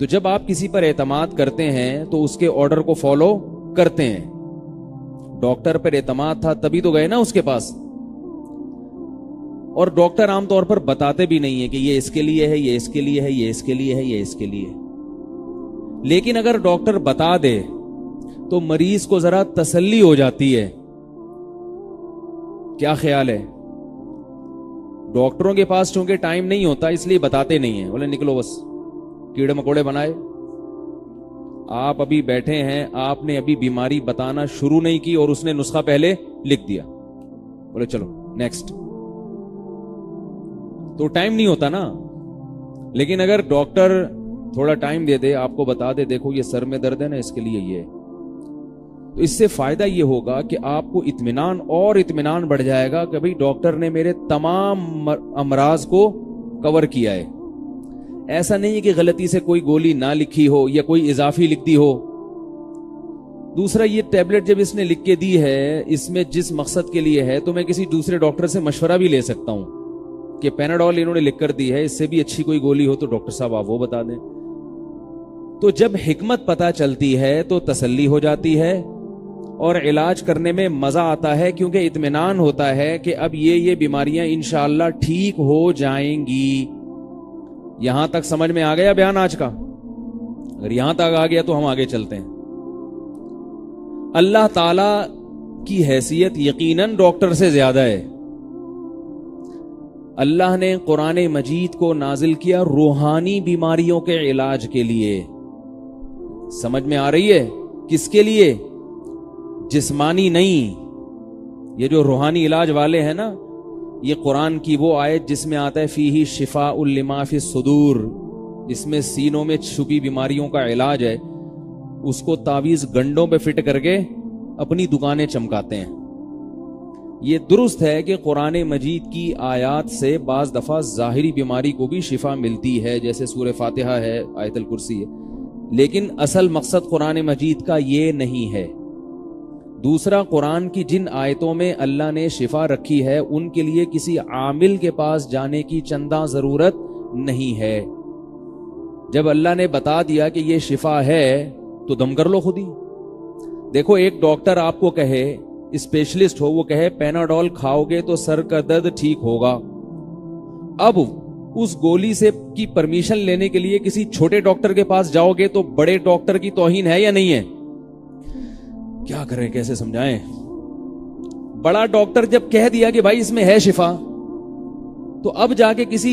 تو جب آپ کسی پر اعتماد کرتے ہیں تو اس کے آرڈر کو فالو کرتے ہیں. ڈاکٹر پر اعتماد تھا تبھی تو گئے نا اس کے پاس. اور ڈاکٹر عام طور پر بتاتے بھی نہیں ہے کہ یہ اس کے لیے ہے, یہ اس کے لیے ہے, یہ اس کے لیے ہے, یہ اس کے لیے ہے. لیکن اگر ڈاکٹر بتا دے تو مریض کو ذرا تسلی ہو جاتی ہے. کیا خیال ہے؟ ڈاکٹروں کے پاس چونکہ ٹائم نہیں ہوتا اس لیے بتاتے نہیں ہیں, بولے نکلو بس کیڑے مکوڑے بنائے. آپ ابھی بیٹھے ہیں, آپ نے ابھی بیماری بتانا شروع نہیں کی اور اس نے نسخہ پہلے لکھ دیا, بولے چلو نیکسٹ. تو ٹائم نہیں ہوتا نا. لیکن اگر ڈاکٹر تھوڑا ٹائم دے دے, آپ کو بتا دے دیکھو یہ سر میں درد ہے نا اس کے لیے یہ, تو اس سے فائدہ یہ ہوگا کہ آپ کو اطمینان اور اطمینان بڑھ جائے گا کہ بھئی ڈاکٹر نے میرے تمام امراض کو کور کیا ہے. ایسا نہیں ہے کہ غلطی سے کوئی گولی نہ لکھی ہو یا کوئی اضافی لکھ دی ہو. دوسرا, یہ ٹیبلٹ جب اس نے لکھ کے دی ہے اس میں جس مقصد کے لیے ہے تو میں کسی دوسرے ڈاکٹر سے مشورہ بھی لے سکتا ہوں کہ پیناڈول انہوں نے لکھ کر دی ہے, اس سے بھی اچھی کوئی گولی ہو تو ڈاکٹر صاحب آپ وہ بتا دیں. تو جب حکمت پتہ چلتی ہے تو تسلی ہو جاتی ہے اور علاج کرنے میں مزہ آتا ہے, کیونکہ اطمینان ہوتا ہے کہ اب یہ بیماریاں انشاءاللہ ٹھیک ہو جائیں گی. یہاں تک سمجھ میں آ گیا بیان آج کا؟ اگر یہاں تک آ گیا تو ہم آگے چلتے ہیں. اللہ تعالی کی حیثیت یقیناً ڈاکٹر سے زیادہ ہے. اللہ نے قرآن مجید کو نازل کیا روحانی بیماریوں کے علاج کے لیے. سمجھ میں آ رہی ہے؟ کس کے لیے؟ جسمانی نہیں. یہ جو روحانی علاج والے ہیں نا, یہ قرآن کی وہ آیت جس میں آتا ہے فیہ شفاء لما فی الصدور, اس میں سینوں میں چھپی بیماریوں کا علاج ہے, اس کو تعویذ گنڈوں پہ فٹ کر کے اپنی دکانیں چمکاتے ہیں. یہ درست ہے کہ قرآن مجید کی آیات سے بعض دفعہ ظاہری بیماری کو بھی شفا ملتی ہے, جیسے سورہ فاتحہ ہے, آیت الکرسی ہے, لیکن اصل مقصد قرآن مجید کا یہ نہیں ہے. دوسرا, قرآن کی جن آیتوں میں اللہ نے شفا رکھی ہے ان کے لیے کسی عامل کے پاس جانے کی چندہ ضرورت نہیں ہے. جب اللہ نے بتا دیا کہ یہ شفا ہے تو دم کر لو خود ہی. دیکھو, ایک ڈاکٹر آپ کو کہے, اسپیشلسٹ ہو, وہ کہے پیناڈول کھاؤ گے تو سر کا درد ٹھیک ہوگا. اب اس گولی سے کی پرمیشن لینے کے لیے کسی چھوٹے ڈاکٹر کے پاس جاؤ گے تو بڑے ڈاکٹر کی توہین ہے یا نہیں ہے؟ کیا کریں, کیسے سمجھائیں؟ بڑا ڈاکٹر جب کہہ دیا کہ بھائی اس میں ہے شفا, تو اب جا کے کسی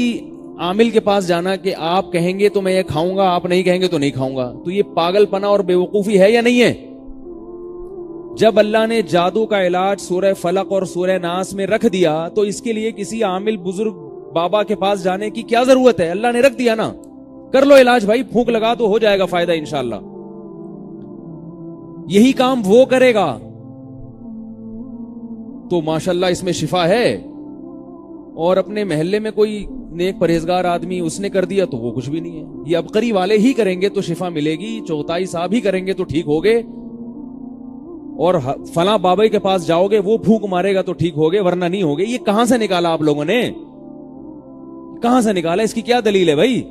عامل کے پاس جانا کہ آپ کہیں گے تو میں یہ کھاؤں گا, آپ نہیں کہیں گے تو نہیں کھاؤں گا, تو یہ پاگل پنا اور بیوقوفی ہے یا نہیں ہے؟ جب اللہ نے جادو کا علاج سورہ فلق اور سورہ ناس میں رکھ دیا تو اس کے لیے کسی عامل بزرگ بابا کے پاس جانے کی کیا ضرورت ہے؟ اللہ نے رکھ دیا نا, کر لو علاج بھائی, پھونک لگا تو ہو جائے گا فائدہ انشاءاللہ. یہی کام وہ کرے گا تو ماشاءاللہ اس میں شفا ہے. اور اپنے محلے میں کوئی نیک پرہیزگار آدمی اس نے کر دیا تو وہ کچھ بھی نہیں ہے. یہ ابقری والے ہی کریں گے تو شفا ملے گی, چوغتائی صاحب ہی کریں گے تو ٹھیک ہوگے, اور فلاں بابا کے پاس جاؤ گے وہ پھونک مارے گا تو ٹھیک ہوگے, ورنہ نہیں ہوگے. یہ کہاں سے نکالا آپ لوگوں نے؟ کہاں سے نکالا؟ اس کی کیا دلیل ہے بھائی؟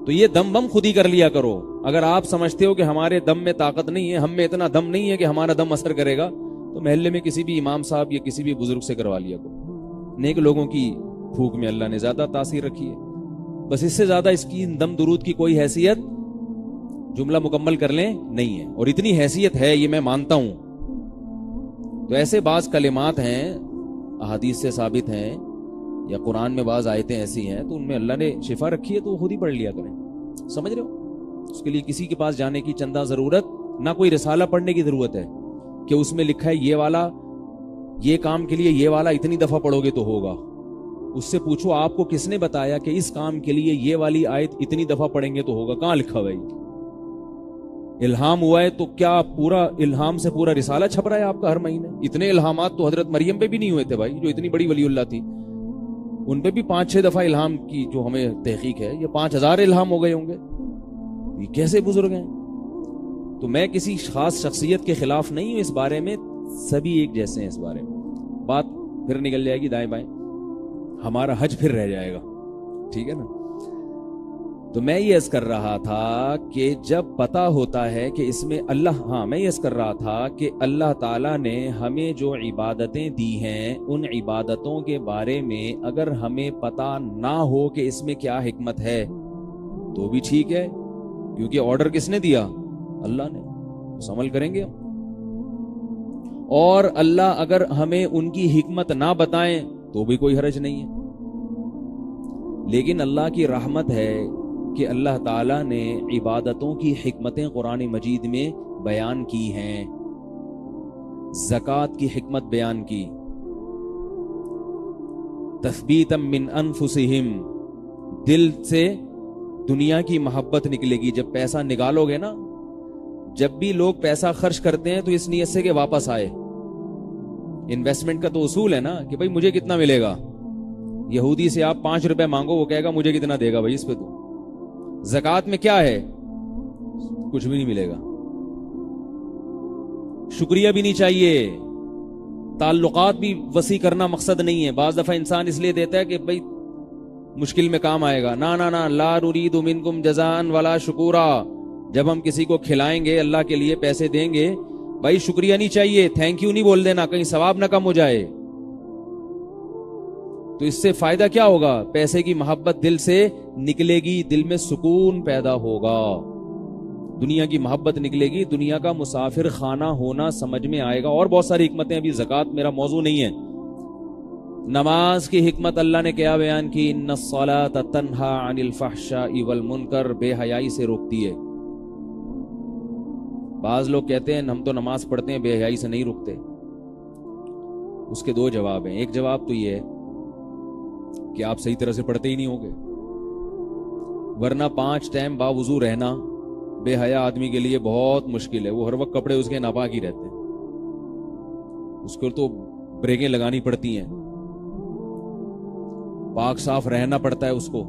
تو یہ دم بم خود ہی کر لیا کرو. اگر آپ سمجھتے ہو کہ ہمارے دم میں طاقت نہیں ہے, ہم میں اتنا دم نہیں ہے کہ ہمارا دم اثر کرے گا, تو محلے میں کسی بھی امام صاحب یا کسی بھی بزرگ سے کروا لیا کرو. نیک لوگوں کی پھونک میں اللہ نے زیادہ تاثیر رکھی ہے. بس اس سے زیادہ اس کی دم درود کی کوئی حیثیت, جملہ مکمل کر لیں, نہیں ہے. اور اتنی حیثیت ہے یہ میں مانتا ہوں. تو ایسے بعض کلمات ہیں احادیث سے ثابت ہیں یا قرآن میں بعض آیتیں ایسی ہیں تو ان میں اللہ نے شفا رکھی ہے تو وہ خود ہی پڑھ لیا کریں. سمجھ رہے ہو؟ اس کے لیے کسی کے پاس جانے کی چندہ ضرورت, نہ کوئی رسالہ پڑھنے کی ضرورت ہے کہ اس میں لکھا ہے یہ والا, یہ کام کے لیے یہ والا اتنی دفعہ پڑھو گے تو ہوگا. اس سے پوچھو آپ کو کس نے بتایا کہ اس کام کے لیے یہ والی آیت اتنی دفعہ پڑھیں گے تو ہوگا؟ کہاں لکھا بھائی؟ الہام ہوا ہے تو کیا پورا الہام سے پورا رسالہ چھپ رہا ہے آپ کا ہر مہینے؟ اتنے الہامات تو حضرت مریم پہ بھی نہیں ہوئے تھے بھائی, جو اتنی بڑی ولی اللہ تھی. ان پہ بھی 5-6 دفعہ الہام کی جو ہمیں تحقیق ہے, یہ 5000 الہام ہو گئے ہوں گے. یہ کیسے بزرگ ہیں؟ تو میں کسی خاص شخصیت کے خلاف نہیں ہوں, اس بارے میں سبھی ایک جیسے ہیں. اس بارے میں بات پھر نکل جائے گی دائیں بائیں, ہمارا حج پھر رہ جائے گا, ٹھیک ہے نا. تو میں یہ عرض کر رہا تھا کہ جب پتا ہوتا ہے کہ اس میں میں یہ عرض کر رہا تھا کہ اللہ تعالیٰ نے ہمیں جو عبادتیں دی ہیں ان عبادتوں کے بارے میں اگر ہمیں پتا نہ ہو کہ اس میں کیا حکمت ہے تو بھی ٹھیک ہے، کیونکہ آرڈر کس نے دیا؟ اللہ نے، اس عمل کریں گے ہم۔ اور اللہ اگر ہمیں ان کی حکمت نہ بتائیں تو بھی کوئی حرج نہیں ہے۔ لیکن اللہ کی رحمت ہے کہ اللہ تعالیٰ نے عبادتوں کی حکمتیں قرآن مجید میں بیان کی ہیں۔ زکوٰۃ کی حکمت بیان کی، تثبیتا من انفسہم، دل سے دنیا کی محبت نکلے گی۔ جب پیسہ نکالو گے نا، جب بھی لوگ پیسہ خرچ کرتے ہیں تو اس نیت سے کہ واپس آئے۔ انویسٹمنٹ کا تو اصول ہے نا کہ بھائی مجھے کتنا ملے گا۔ یہودی سے آپ 5 روپے مانگو، وہ کہے گا مجھے کتنا دے گا بھائی اس پہ تو۔ زکوٰۃ میں کیا ہے؟ کچھ بھی نہیں ملے گا، شکریہ بھی نہیں چاہیے، تعلقات بھی وسیع کرنا مقصد نہیں ہے۔ بعض دفعہ انسان اس لیے دیتا ہے کہ بھائی مشکل میں کام آئے گا۔ نا نا نا، لا نرید منکم جزاء ولا شکورا۔ جب ہم کسی کو کھلائیں گے، اللہ کے لیے پیسے دیں گے، بھائی شکریہ نہیں چاہیے، تھینک یو نہیں بول دینا، کہیں ثواب نہ کم ہو جائے۔ تو اس سے فائدہ کیا ہوگا؟ پیسے کی محبت دل سے نکلے گی، دل میں سکون پیدا ہوگا، دنیا کی محبت نکلے گی، دنیا کا مسافر خانہ ہونا سمجھ میں آئے گا۔ اور بہت ساری حکمتیں، ابھی زکوٰۃ میرا موضوع نہیں ہے۔ نماز کی حکمت اللہ نے کیا بیان کی؟ ان الصلاۃ تنہی عن الفحشاء والمنکر، بے حیائی سے روکتی ہے۔ بعض لوگ کہتے ہیں ہم تو نماز پڑھتے ہیں، بے حیائی سے نہیں رکتے۔ اس کے 2 جواب ہیں۔ ایک جواب تو یہ ہے کہ آپ صحیح طرح سے پڑھتے ہی نہیں ہوگے، ورنہ 5 ٹائم باوضو رہنا بے حیا آدمی کے لیے بہت مشکل ہے۔ وہ ہر وقت کپڑے اس کے ناپاک ہی رہتے ہیں، اس کو تو بریکیں لگانی پڑتی ہیں، پاک صاف رہنا پڑتا ہے اس کو۔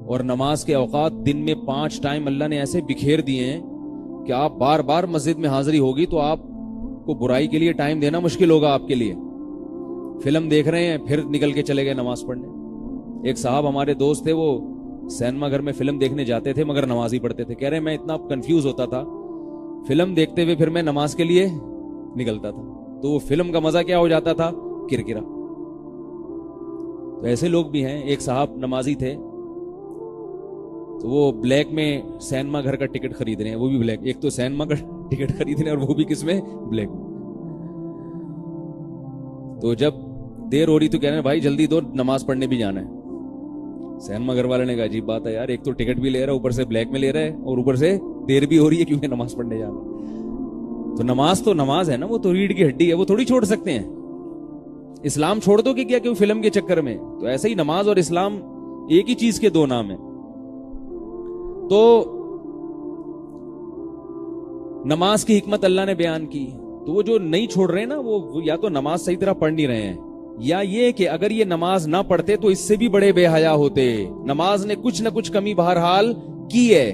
اور نماز کے اوقات دن میں 5 ٹائم اللہ نے ایسے بکھیر دیے ہیں کہ آپ بار بار مسجد میں حاضری ہوگی تو آپ کو برائی کے لیے ٹائم دینا مشکل ہوگا آپ کے لیے۔ فلم دیکھ رہے ہیں، پھر نکل کے چلے گئے نماز پڑھنے۔ ایک صاحب ہمارے دوست تھے، وہ سینما گھر میں فلم دیکھنے جاتے تھے مگر نماز ہی پڑھتے تھے۔ کہہ رہے میں اتنا کنفیوز ہوتا تھا، فلم دیکھتے ہوئے پھر میں نماز کے لیے نکلتا تھا، تو وہ فلم کا مزہ کیا ہو جاتا تھا؟ کرکرا۔ تو ایسے لوگ بھی ہیں۔ ایک صاحب نمازی تھے، تو وہ بلیک میں سینما گھر کا ٹکٹ خرید رہے ہیں، وہ بھی بلیک۔ ایک تو سینما کا ٹکٹ خرید رہے ہیں اور وہ بھی کس میں؟ بلیک میں۔ تو جب دیر ہو رہی تو کہہ رہے ہیں بھائی جلدی دو، نماز پڑھنے بھی جانا ہے۔ سینما گھر والے نے کہا عجیب بات ہے یار، ایک تو ٹکٹ بھی لے رہا ہے، اوپر سے بلیک میں لے رہا ہے، اور اوپر سے دیر بھی ہو رہی ہے کیونکہ نماز پڑھنے جانا ہے۔ تو نماز ہے نا، وہ تو ریڑھ کی ہڈی ہے، وہ تھوڑی چھوڑ سکتے ہیں۔ اسلام چھوڑ دو کہ کیا کہ فلم کے چکر میں؟ تو ایسے ہی نماز اور اسلام ایک ہی چیز کے 2 نام ہیں۔ تو نماز کی حکمت اللہ نے بیان کی، تو وہ جو نہیں چھوڑ رہے نا، وہ یا تو نماز صحیح طرح پڑھ نہیں رہے ہیں، یا یہ کہ اگر یہ نماز نہ پڑھتے تو اس سے بھی بڑے بے حیا ہوتے۔ نماز نے کچھ نہ کچھ کمی بہرحال کی ہے۔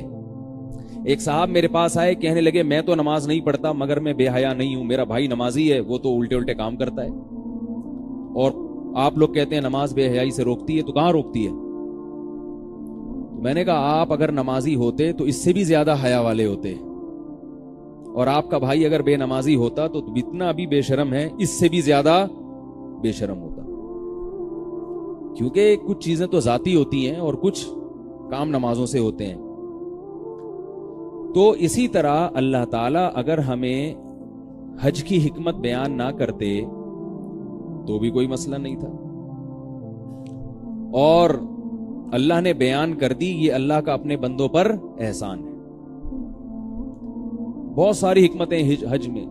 ایک صاحب میرے پاس آئے، کہنے لگے میں تو نماز نہیں پڑھتا مگر میں بے حیا نہیں ہوں، میرا بھائی نمازی ہے، وہ تو الٹے کام کرتا ہے، اور آپ لوگ کہتے ہیں نماز بے حیائی سے روکتی ہے، تو کہاں روکتی ہے؟ میں نے کہا آپ اگر نمازی ہوتے تو اس سے بھی زیادہ حیا والے ہوتے، اور آپ کا بھائی اگر بے نمازی ہوتا تو اتنا بھی بے شرم ہے، اس سے بھی زیادہ بے شرم ہوتا۔ کیونکہ کچھ چیزیں تو ذاتی ہوتی ہیں اور کچھ کام نمازوں سے ہوتے ہیں۔ تو اسی طرح اللہ تعالیٰ اگر ہمیں حج کی حکمت بیان نہ کرتے تو بھی کوئی مسئلہ نہیں تھا، اور اللہ نے بیان کر دی، یہ اللہ کا اپنے بندوں پر احسان ہے۔ بہت ساری حکمتیں حج میں۔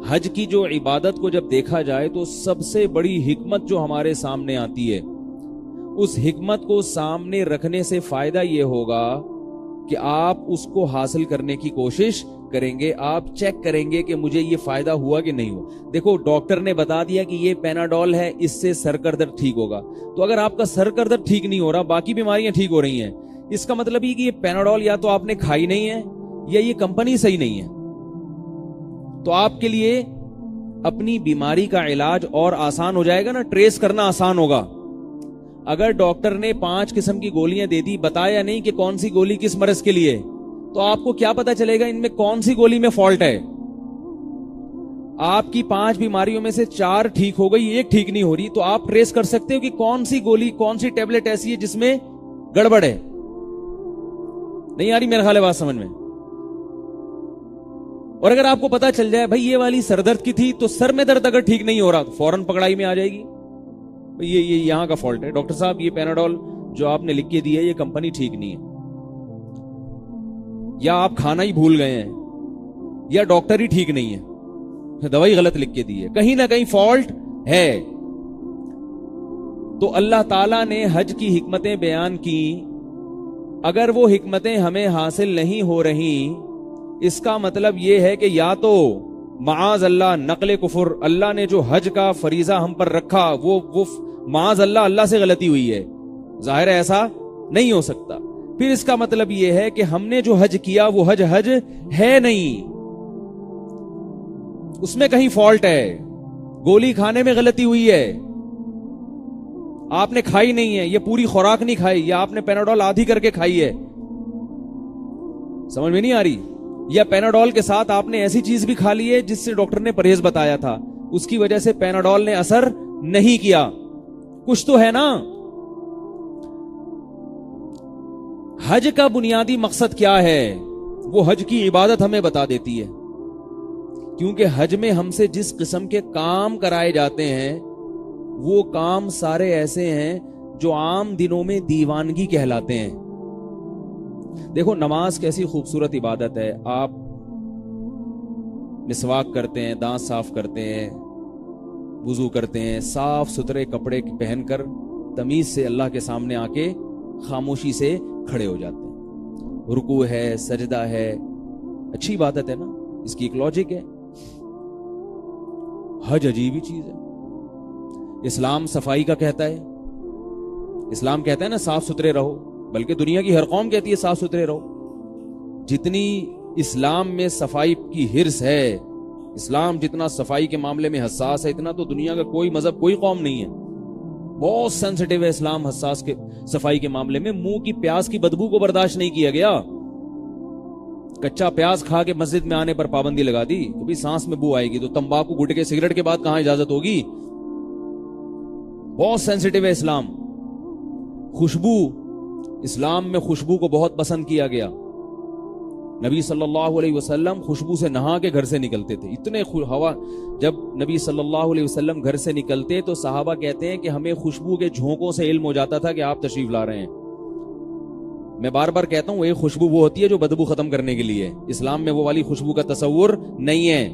حج کی جو عبادت کو جب دیکھا جائے تو سب سے بڑی حکمت جو ہمارے سامنے آتی ہے، اس حکمت کو سامنے رکھنے سے فائدہ یہ ہوگا کہ آپ اس کو حاصل کرنے کی کوشش کریں گے، آپ چیک کریں گے کہ مجھے یہ فائدہ ہوا کہ نہیں ہوا۔ دیکھو ڈاکٹر نے بتا دیا کہ یہ پیناڈول ہے، اس سے سر کا درد ٹھیک ہوگا، تو اگر آپ کا سر کا درد ٹھیک نہیں ہو رہا، باقی بیماریاں ٹھیک ہو رہی ہیں، اس کا مطلب یہ کہ یہ پیناڈول یا تو آپ نے کھائی نہیں ہے یا یہ کمپنی صحیح نہیں ہے۔ تو آپ کے لیے اپنی بیماری کا علاج اور آسان ہو جائے گا نا، ٹریس کرنا آسان ہوگا۔ اگر ڈاکٹر نے 5 قسم کی گولیاں دے دی, بتایا نہیں کہ کون سی گولی کس مرض کے لیے, تو آپ کو کیا پتا چلے گا ان میں کون سی گولی میں فالٹ ہے؟ آپ کی 5 بیماریوں میں سے 4 ٹھیک ہو گئی, ایک ٹھیک نہیں ہو رہی, تو آپ ٹریس کر سکتے ہو کہ کون سی گولی, کون سی ٹیبلٹ ایسی ہے جس میں گڑبڑ ہے. نہیں آ رہی میرا خیال ہے بات سمجھ میں؟ اور اگر آپ کو پتا چل جائے بھائی یہ والی سر درد کی تھی, تو سر میں درد اگر ٹھیک نہیں ہو رہا تو فوراً پکڑائی میں آ جائے گی, یہ یہاں کا فالٹ ہے. ڈاکٹر صاحب یہ پیناڈول جو آپ نے لکھ کے دی ہے یہ کمپنی ٹھیک نہیں ہے, یا آپ کھانا ہی بھول گئے ہیں, یا ڈاکٹر ہی ٹھیک نہیں ہے, دوائی غلط لکھ کے دی ہے, کہیں نہ کہیں فالٹ ہے. تو اللہ تعالیٰ نے حج کی حکمتیں بیان کی, اگر وہ حکمتیں ہمیں حاصل نہیں ہو رہی, اس کا مطلب یہ ہے کہ یا تو معاذ اللہ نقل کفر, اللہ نے جو حج کا فریضہ ہم پر رکھا وہ معاذ اللہ اللہ سے غلطی ہوئی ہے, ظاہر ہے ایسا نہیں ہو سکتا. پھر اس کا مطلب یہ ہے کہ ہم نے جو حج کیا وہ حج ہے نہیں, اس میں کہیں فالٹ ہے, گولی کھانے میں غلطی ہوئی ہے, آپ نے کھائی نہیں ہے, یہ پوری خوراک نہیں کھائی, یا آپ نے پیناڈول آدھی کر کے کھائی ہے, سمجھ میں نہیں آ رہی, یا پیناڈول کے ساتھ آپ نے ایسی چیز بھی کھا لی ہے جس سے ڈاکٹر نے پرہیز بتایا تھا, اس کی وجہ سے پیناڈول نے اثر نہیں کیا, کچھ تو ہے نا. حج کا بنیادی مقصد کیا ہے؟ وہ حج کی عبادت ہمیں بتا دیتی ہے, کیونکہ حج میں ہم سے جس قسم کے کام کرائے جاتے ہیں وہ کام سارے ایسے ہیں جو عام دنوں میں دیوانگی کہلاتے ہیں. دیکھو نماز کیسی خوبصورت عبادت ہے, آپ مسواک کرتے ہیں, دانت صاف کرتے ہیں, وضو کرتے ہیں, صاف ستھرے کپڑے پہن کر تمیز سے اللہ کے سامنے آ کے خاموشی سے کھڑے ہو جاتے ہیں, رکوع ہے, سجدہ ہے, اچھی عبادت ہے نا, اس کی ایک لاجک ہے. حج عجیب ہی چیز ہے. اسلام صفائی کا کہتا ہے, اسلام کہتا ہے نا صاف ستھرے رہو, بلکہ دنیا کی ہر قوم کہتی ہے صاف ستھرے رہو. جتنی اسلام میں صفائی کی حرص ہے, اسلام جتنا صفائی کے معاملے میں حساس ہے, اتنا تو دنیا کا کوئی مذہب کوئی قوم نہیں ہے. بہت سینسٹیو ہے اسلام حساس کے صفائی کے معاملے میں. منہ کی پیاز کی بدبو کو برداشت نہیں کیا گیا, کچا پیاز کھا کے مسجد میں آنے پر پابندی لگا دی کہ بھی سانس میں بو آئے گی, تو تمباکو گٹکے سگریٹ کے بعد کہاں اجازت ہوگی. بہت سینسٹیو ہے اسلام. خوشبو, اسلام میں خوشبو کو بہت پسند کیا گیا. نبی صلی اللہ علیہ وسلم خوشبو سے نہا کے گھر سے نکلتے تھے, اتنے ہوا. جب نبی صلی اللہ علیہ وسلم گھر سے نکلتے تو صحابہ کہتے ہیں کہ ہمیں خوشبو کے جھونکوں سے علم ہو جاتا تھا کہ آپ تشریف لا رہے ہیں. میں بار بار کہتا ہوں ایک خوشبو وہ ہوتی ہے جو بدبو ختم کرنے کے لیے, اسلام میں وہ والی خوشبو کا تصور نہیں ہے.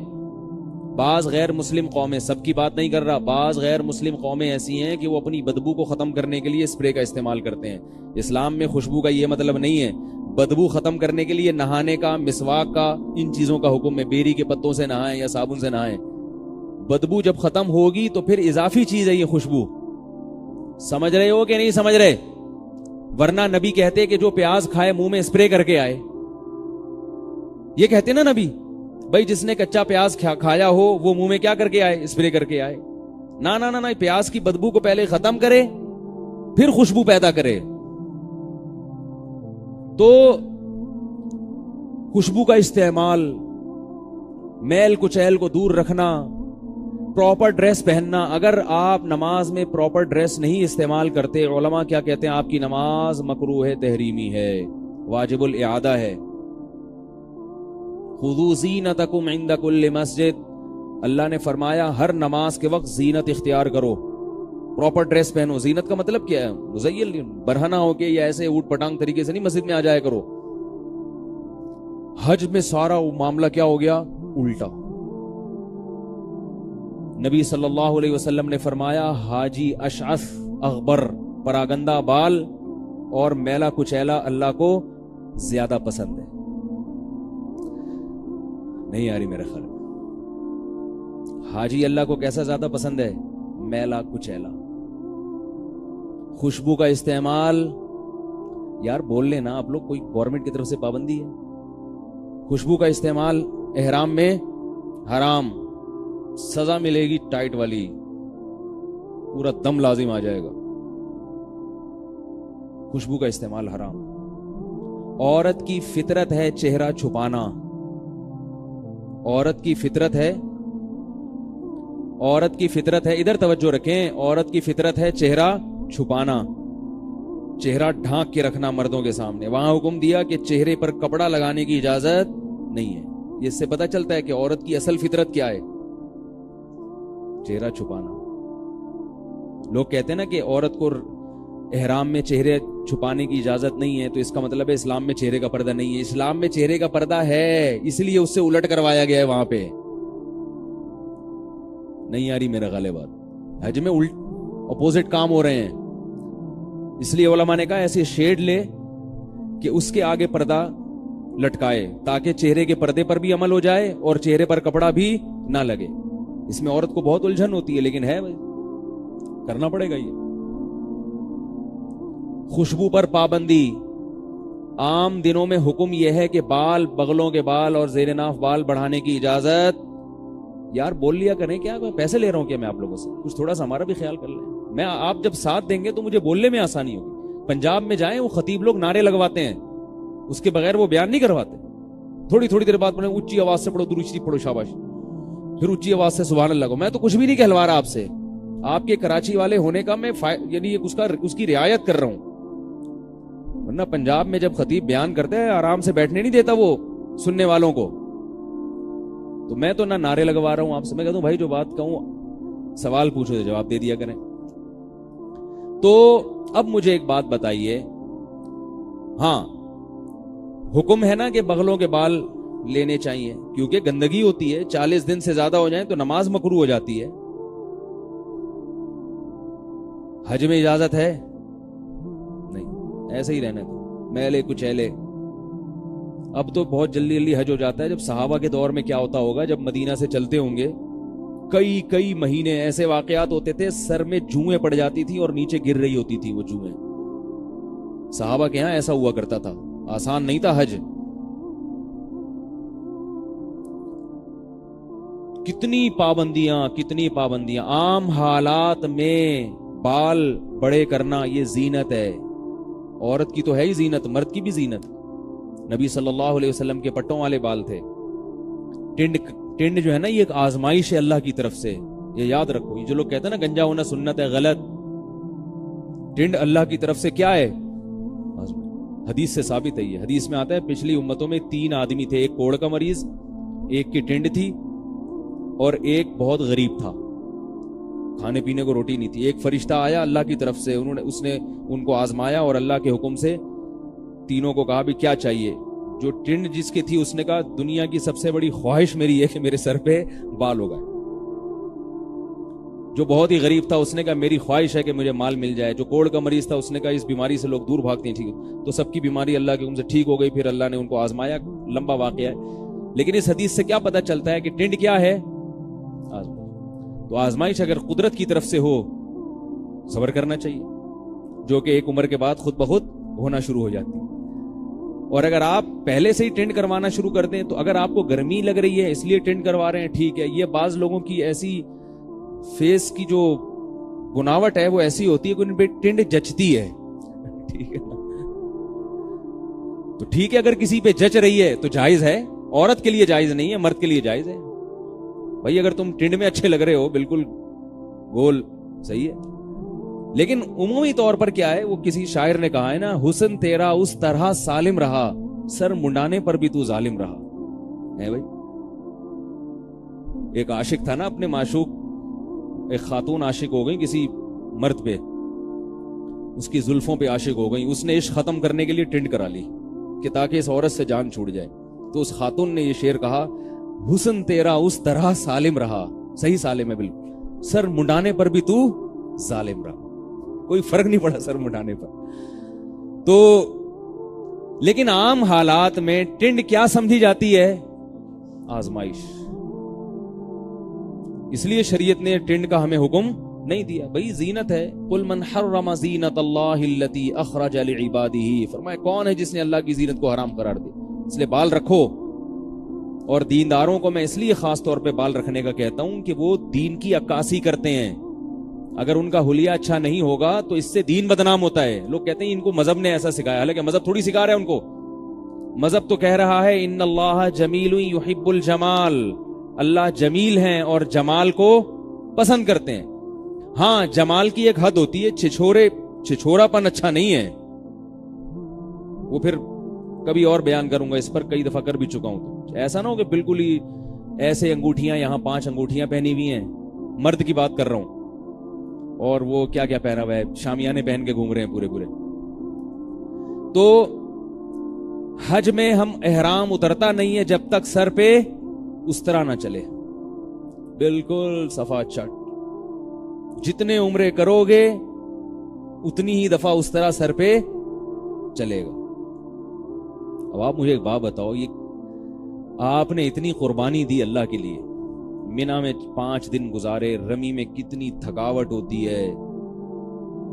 بعض غیر مسلم قومیں, سب کی بات نہیں کر رہا, بعض غیر مسلم قومیں ایسی ہیں کہ وہ اپنی بدبو کو ختم کرنے کے لیے اسپرے کا استعمال کرتے ہیں. اسلام میں خوشبو کا یہ مطلب نہیں ہے. بدبو ختم کرنے کے لیے نہانے کا, مسواک کا, ان چیزوں کا حکم ہے. بیری کے پتوں سے نہائیں یا صابن سے نہائیں. بدبو جب ختم ہوگی تو پھر اضافی چیز ہے یہ خوشبو. سمجھ رہے ہو کہ نہیں سمجھ رہے؟ ورنہ نبی کہتے کہ جو پیاز کھائے منہ میں اسپرے کر کے آئے. یہ کہتے نا نبی, بھائی جس نے کچا پیاز کھایا ہو وہ منہ میں کیا کر کے آئے, اسپرے کر کے آئے. نہ نہ نہ, پیاز کی بدبو کو پہلے ختم کرے پھر خوشبو پیدا کرے. تو خوشبو کا استعمال, میل کچیل کو دور رکھنا, پراپر ڈریس پہننا. اگر آپ نماز میں پراپر ڈریس نہیں استعمال کرتے, علماء کیا کہتے ہیں, آپ کی نماز مکروہ تحریمی ہے, واجب الاعادہ ہے. خذوا زینتکم عند کل مسجد, اللہ نے فرمایا ہر نماز کے وقت زینت اختیار کرو, پراپر ڈریس پہنو. زینت کا مطلب کیا ہے؟ مزین, برہنہ ہو کے یا ایسے اوٹ پٹانگ طریقے سے نہیں مسجد میں آ جایا کرو. حج میں سارا معاملہ کیا ہو گیا, الٹا. نبی صلی اللہ علیہ وسلم نے فرمایا حاجی اشعث اغبر, پراگندہ بال اور میلا کچیلا اللہ کو زیادہ پسند ہے. نہیں آ رہی میرے خیال میں؟ حاجی اللہ کو کیسا زیادہ پسند ہے؟ میلا کچیلا. خوشبو کا استعمال, یار بول لینا آپ لوگ, کوئی گورنمنٹ کی طرف سے پابندی ہے؟ خوشبو کا استعمال احرام میں حرام, سزا ملے گی ٹائٹ والی, پورا دم لازم آ جائے گا. خوشبو کا استعمال حرام. عورت کی فطرت ہے چہرہ چھپانا. عورت کی فطرت ہے ادھر توجہ رکھیں, عورت کی فطرت ہے چہرہ چھپانا, چہرہ ڈھانک کے رکھنا مردوں کے سامنے. وہاں حکم دیا کہ چہرے پر کپڑا لگانے کی اجازت نہیں ہے. یہ اس سے پتہ چلتا ہے کہ عورت کی اصل فطرت کیا ہے, چہرہ چھپانا. لوگ کہتے ہیں نا کہ عورت کو احرام میں چہرے چھپانے کی اجازت نہیں ہے, تو اس کا مطلب ہے اسلام میں چہرے کا پردہ نہیں ہے. اسلام میں چہرے کا پردہ ہے, اس لیے اس سے الٹ کروایا گیا ہے. وہاں پہ نہیں آ رہی میرا غالب بات, حج میں اپوزٹ کام ہو رہے ہیں. اس لیے علماء نے کہا ایسے شیڈ لے کہ اس کے آگے پردہ لٹکائے تاکہ چہرے کے پردے پر بھی عمل ہو جائے اور چہرے پر کپڑا بھی نہ لگے. اس میں عورت کو بہت الجھن ہوتی ہے, لیکن ہے کرنا پڑے گا. یہ خوشبو پر پابندی. عام دنوں میں حکم یہ ہے کہ بال, بغلوں کے بال اور زیر ناف بال بڑھانے کی اجازت. یار بول لیا کریں, کیا پیسے لے رہا ہوں کیا میں آپ لوگوں سے؟ کچھ تھوڑا سا ہمارا بھی خیال کر لیں. میں آپ جب ساتھ دیں گے تو مجھے بولنے میں آسانی ہوگی. پنجاب میں جائیں, وہ خطیب لوگ نعرے لگواتے ہیں, اس کے بغیر وہ بیان نہیں کرواتے. تھوڑی تھوڑی دیر بعد پڑھیں, اونچی آواز سے پڑھو درود شریف پڑھو, شاباش, پھر اونچی آواز سے سبحان اللہ کو. میں تو کچھ بھی نہیں کہلوا رہا آپ سے, آپ کے کراچی والے ہونے کا میں یعنی اس کی رعایت کر رہا ہوں. ورنہ پنجاب میں جب خطیب بیان کرتے ہیں آرام سے بیٹھنے نہیں دیتا وہ سننے والوں کو. تو میں تو نہ نعرے لگوا رہا ہوں آپ سے, میں کہتا ہوں بھائی جو بات کہوں سوال پوچھو تو جواب دے دیا کریں. تو اب مجھے ایک بات بتائیے, ہاں حکم ہے نا کہ بغلوں کے بال لینے چاہیے کیونکہ گندگی ہوتی ہے, 40 دن سے زیادہ ہو جائیں تو نماز مکروہ ہو جاتی ہے. حج میں اجازت ہے نہیں, ایسے ہی رہنے دو, میلے کچیلے. اب تو بہت جلدی جلدی حج ہو جاتا ہے. جب صحابہ کے دور میں کیا ہوتا ہوگا, جب مدینہ سے چلتے ہوں گے کئی مہینے ایسے واقعات ہوتے تھے, سر میں جوئیں پڑ جاتی تھی اور نیچے گر رہی ہوتی تھی وہ جوئیں. صحابہ کے ہاں ایسا ہوا کرتا تھا, آسان نہیں تھا حج. کتنی پابندیاں. عام حالات میں بال بڑے کرنا یہ زینت ہے. عورت کی تو ہے ہی زینت, مرد کی بھی زینت. نبی صلی اللہ علیہ وسلم کے پٹوں والے بال تھے. ٹنڈ جو ہے نا, یہ ایک آزمائش ہے اللہ کی طرف سے, یہ یاد رکھو. یہ جو لوگ کہتے ہیں نا گنجا ہونا سنت ہے, غلط. ٹنڈ اللہ کی طرف سے کیا ہے, حدیث سے ثابت ہے. یہ حدیث میں آتا ہے پچھلی امتوں میں 3 آدمی تھے, ایک کوڑ کا مریض, ایک کی ٹنڈ تھی, اور ایک بہت غریب تھا, کھانے پینے کو روٹی نہیں تھی. ایک فرشتہ آیا اللہ کی طرف سے, اس نے ان کو آزمایا اور اللہ کے حکم سے تینوں کو کہا بھی کیا چاہیے. جو ٹنڈ جس کی تھی اس نے کہا دنیا کی سب سے بڑی خواہش میری ہے کہ میرے سر پہ بال ہو گئے. جو بہت ہی غریب تھا اس نے کہا میری خواہش ہے کہ مجھے مال مل جائے. جو کوڑ کا مریض تھا اس نے کہا اس بیماری سے لوگ دور بھاگتے ہیں, ٹھیک ہے. تو سب کی بیماری اللہ کے حکم سے ٹھیک ہو گئی. پھر اللہ نے ان کو آزمایا, لمبا واقعہ ہے. لیکن اس حدیث سے کیا پتہ چلتا ہے کہ ٹنڈ کیا ہے, تو آزمائش اگر قدرت کی طرف سے ہو صبر کرنا چاہیے, جو کہ ایک عمر کے بعد خود بخود ہونا شروع ہو جاتی. اور اگر آپ پہلے سے ہی ٹینڈ کروانا شروع کر دیں, تو اگر آپ کو گرمی لگ رہی ہے اس لیے ٹینڈ کروا رہے ہیں, ٹھیک ہے. یہ بعض لوگوں کی ایسی فیس کی جو بناوٹ ہے وہ ایسی ہوتی ہے کہ ان پہ ٹینڈ جچتی ہے, ٹھیک ہے. تو ٹھیک ہے, اگر کسی پہ جچ رہی ہے تو جائز ہے. عورت کے لیے جائز نہیں ہے, مرد کے لیے جائز ہے. بھائی اگر تم ٹینڈ میں اچھے لگ رہے ہو, بالکل گول, صحیح ہے. لیکن عمومی طور پر کیا ہے, وہ کسی شاعر نے کہا ہے نا, حسن تیرا اس طرح سالم رہا, سر منڈانے پر بھی تو ظالم رہا ہے. بھائی ایک عاشق تھا نا, اپنے معشوق, ایک خاتون عاشق ہو گئی کسی مرد پہ, اس کی زلفوں پہ عاشق ہو گئی. اس نے عشق ختم کرنے کے لیے ٹینڈ کرا لی کہ تاکہ اس عورت سے جان چھوٹ جائے. تو اس خاتون نے یہ شعر کہا, حسن تیرا اس طرح سالم رہا, صحیح سالم ہے بالکل, سر منڈانے پر بھی تو ظالم رہا. کوئی فرق نہیں پڑا سر منڈانے پر. تو لیکن عام حالات میں ٹنڈ کیا سمجھی جاتی ہے, آزمائش. اس لیے شریعت نے ٹنڈ کا ہمیں حکم نہیں دیا. بھئی زینت ہے, قل من حرم زینت اللہ التی اخرج لعبادہ, فرمایا کون ہے جس نے اللہ کی زینت کو حرام قرار دی. اس لیے بال رکھو. اور دینداروں کو میں اس لیے خاص طور پہ بال رکھنے کا کہتا ہوں کہ وہ دین کی عکاسی کرتے ہیں. اگر ان کا حلیہ اچھا نہیں ہوگا تو اس سے دین بدنام ہوتا ہے. لوگ کہتے ہیں ان کو مذہب نے ایسا سکھایا, حالانکہ مذہب تھوڑی سکھا رہا ہے ان کو. مذہب تو کہہ رہا ہے ان اللہ جمیل یحب الجمال, اللہ جمیل ہیں اور جمال کو پسند کرتے ہیں. ہاں جمال کی ایک حد ہوتی ہے, چھچھورا پن اچھا نہیں ہے. وہ پھر کبھی اور بیان کروں گا, اس پر کئی دفعہ کر بھی چکا ہوں. تو ایسا نہ ہو کہ بالکل ہی ایسے انگوٹھیاں, یہاں 5 انگوٹھیاں پہنی ہوئی ہیں, مرد کی بات کر رہا ہوں, اور وہ کیا کیا پہنا ہوا ہے, شامیانے پہن کے گھوم رہے ہیں پورے. تو حج میں ہم احرام اترتا نہیں ہے جب تک سر پہ اس طرح نہ چلے, بالکل صفا چٹ. جتنے عمرے کرو گے اتنی ہی دفعہ اس طرح سر پہ چلے گا. اب آپ مجھے ایک بات بتاؤ, یہ آپ نے اتنی قربانی دی اللہ کے لیے, مینا میں 5 دن گزارے, رمی میں کتنی تھکاوٹ ہوتی ہے,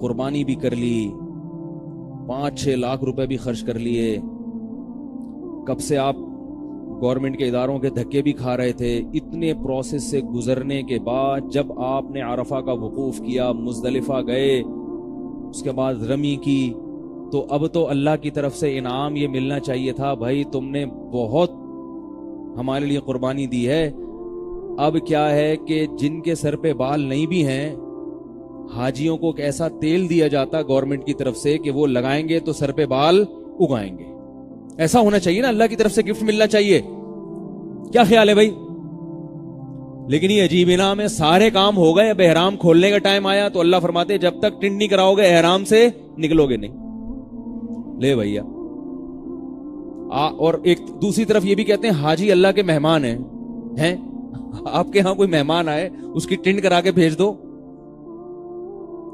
قربانی بھی کر لی, 5-6 لاکھ روپے بھی خرچ کر لیے, کب سے آپ گورنمنٹ کے اداروں کے دھکے بھی کھا رہے تھے. اتنے پروسیس سے گزرنے کے بعد جب آپ نے عرفہ کا وقوف کیا, مزدلفہ گئے, اس کے بعد رمی کی, تو اب تو اللہ کی طرف سے انعام یہ ملنا چاہیے تھا, بھائی تم نے بہت ہمارے لیے قربانی دی ہے. اب کیا ہے کہ جن کے سر پہ بال نہیں بھی ہیں, حاجیوں کو ایک ایسا تیل دیا جاتا گورنمنٹ کی طرف سے کہ وہ لگائیں گے تو سر پہ بال اگائیں گے. ایسا ہونا چاہیے نا, اللہ کی طرف سے گفٹ ملنا چاہیے. کیا خیال ہے بھائی؟ لیکن یہ عجیب انعام ہے, سارے کام ہو گئے, اب احرام کھولنے کا ٹائم آیا تو اللہ فرماتے جب تک ٹنڈ نہیں کراؤ گے احرام سے نکلو گے نہیں. لے بھیا. اور ایک دوسری طرف یہ بھی کہتے ہیں حاجی اللہ کے مہمان ہیں. آپ کے ہاں کوئی مہمان آئے, اس کی ٹنڈ کرا کے بھیج دو,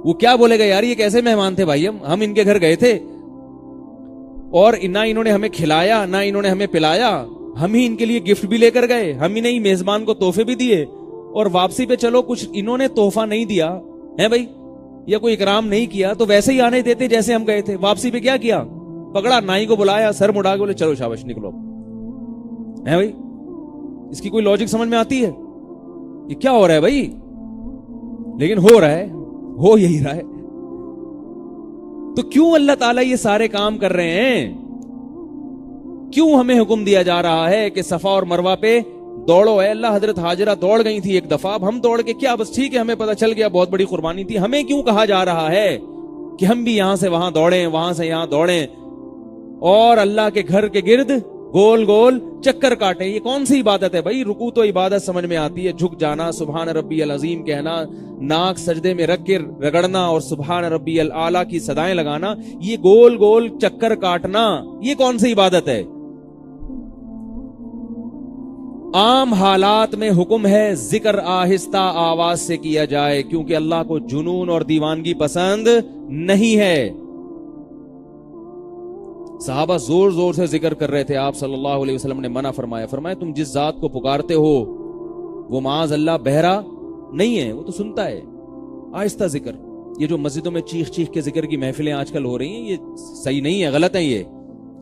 وہ کیا بولے گا, یار یہ کیسے مہمان تھے بھائی, ہم ان کے گھر گئے تھے اور نہ انہوں نے ہمیں کھلایا نہ انہوں نے ہمیں پلایا, ہم ہی ان کے لیے گفٹ بھی لے کر گئے, ہم ہی نہیں میزبان کو تحفے بھی دیے, اور واپسی پہ چلو کچھ انہوں نے تحفہ نہیں دیا ہے بھائی, یا کوئی اکرام نہیں کیا, تو ویسے ہی آنے دیتے جیسے ہم گئے تھے. واپسی پہ کیا کیا, پکڑا نائی کو بلایا, سر مڑا کے بولے چلو شاباش نکلو ہے بھائی. اس کی کوئی لاجک سمجھ میں آتی ہے؟ یہ کیا ہو رہا ہے بھائی؟ لیکن ہو رہا ہے, ہو یہی رہا ہے. تو کیوں اللہ تعالیٰ یہ سارے کام کر رہے ہیں؟ کیوں ہمیں حکم دیا جا رہا ہے کہ صفا اور مروہ پہ دوڑو؟ ہے اللہ, حضرت حاجرہ دوڑ گئی تھی ایک دفعہ, اب ہم دوڑ کے کیا, بس ٹھیک ہے ہمیں پتہ چل گیا بہت بڑی قربانی تھی, ہمیں کیوں کہا جا رہا ہے کہ ہم بھی یہاں سے وہاں دوڑیں, وہاں سے یہاں دوڑیں اور اللہ کے گھر کے گرد گول گول چکر کاٹیں؟ یہ کون سی عبادت ہے بھائی؟ رکوع تو عبادت سمجھ میں آتی ہے, جھک جانا, سبحان ربی العظیم کہنا, ناک سجدے میں رکھ کے رگڑنا اور سبحان ربی الاعلیٰ کی صدائیں لگانا, یہ گول گول چکر کاٹنا یہ کون سی عبادت ہے؟ عام حالات میں حکم ہے ذکر آہستہ آواز سے کیا جائے, کیونکہ اللہ کو جنون اور دیوانگی پسند نہیں ہے. صحابہ زور زور سے ذکر کر رہے تھے, آپ صلی اللہ علیہ وسلم نے منع فرمایا تم جس ذات کو پکارتے ہو وہ معاذ اللہ بہرا نہیں ہے, وہ تو سنتا ہے. آہستہ ذکر. یہ جو مسجدوں میں چیخ چیخ کے ذکر کی محفلیں آج کل ہو رہی ہیں, یہ صحیح نہیں ہے, غلط ہے. یہ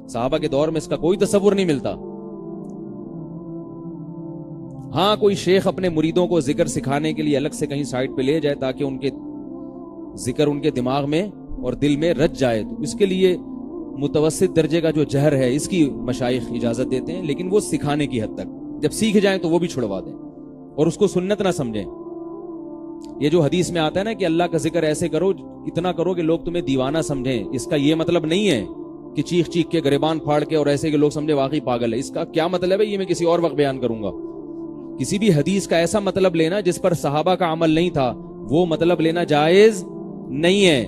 صحابہ کے دور میں اس کا کوئی تصور نہیں ملتا. ہاں کوئی شیخ اپنے مریدوں کو ذکر سکھانے کے لیے الگ سے کہیں سائٹ پہ لے جائے تاکہ ان کے ذکر ان کے دماغ میں اور دل میں رچ جائے, تو اس کے لیے متوسط درجے کا جو جہر ہے اس کی مشائخ اجازت دیتے ہیں, لیکن وہ سکھانے کی حد تک. جب سیکھ جائیں تو وہ بھی چھڑوا دیں اور اس کو سنت نہ سمجھیں. یہ جو حدیث میں آتا ہے نا کہ اللہ کا ذکر ایسے کرو, اتنا کرو کہ لوگ تمہیں دیوانہ سمجھیں, اس کا یہ مطلب نہیں ہے کہ چیخ چیخ کے گریبان پھاڑ کے اور ایسے کہ لوگ سمجھے واقعی پاگل ہے. اس کا کیا مطلب ہے یہ میں کسی اور وقت بیان کروں گا. کسی بھی حدیث کا ایسا مطلب لینا جس پر صحابہ کا عمل نہیں تھا, وہ مطلب لینا جائز نہیں ہے.